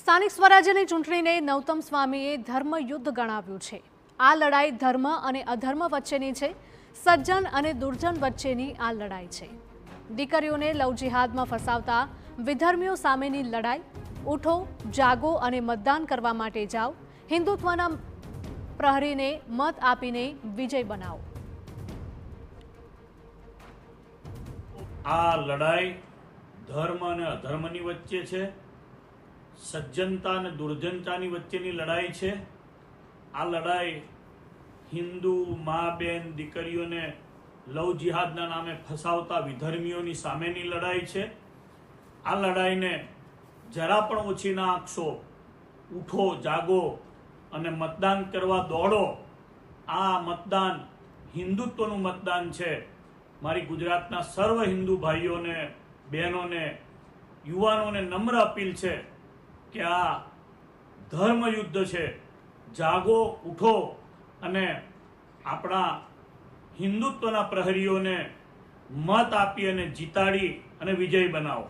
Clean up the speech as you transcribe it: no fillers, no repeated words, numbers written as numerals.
સ્થાનિક સ્વરાજ્યની ચૂંટણીને નૌતમ સ્વામીએ ધર્મયુદ્ધ ગણાવ્યું છે। આ લડાઈ ધર્મ અને અધર્મ વચ્ચેની છે। સજ્જન અને દુર્જન વચ્ચેની આ લડાઈ છે। દીકરીઓને લવ જિહાદમાં ફસાવતા વિધર્મીઓ સામેની લડાઈ। ઉઠો, જાગો અને મતદાન કરવા માટે જાઓ। હિન્દુત્વના પ્રહરીને મત આપીને વિજય બનાવો। આ લડાઈ ધર્મ અને અધર્મની વચ્ચે છે। સજ્જનતા અને દુર્જનતાની વચ્ચેની લડાઈ છે। આ લડાઈ હિન્દુ મા બેન દીકરીઓને લવ જિહાદના નામે ફસાવતા વિધર્મીઓની સામેની લડાઈ છે। આ લડાઈને જરા પણ ઓછી ના આંકશો। ઉઠો, જાગો અને મતદાન કરવા દોડો। આ મતદાન હિન્દુત્વનું મતદાન છે। મારી ગુજરાતના સર્વ હિન્દુ ભાઈઓને, બહેનોને, યુવાનોને નમ્ર અપીલ છે કે આ ધર્મયુદ્ધ છે। જાગો, ઉઠો અને આપણા હિન્દુત્વના પ્રહરીઓને મત આપી અને જીતાડી અને વિજય બનાવો।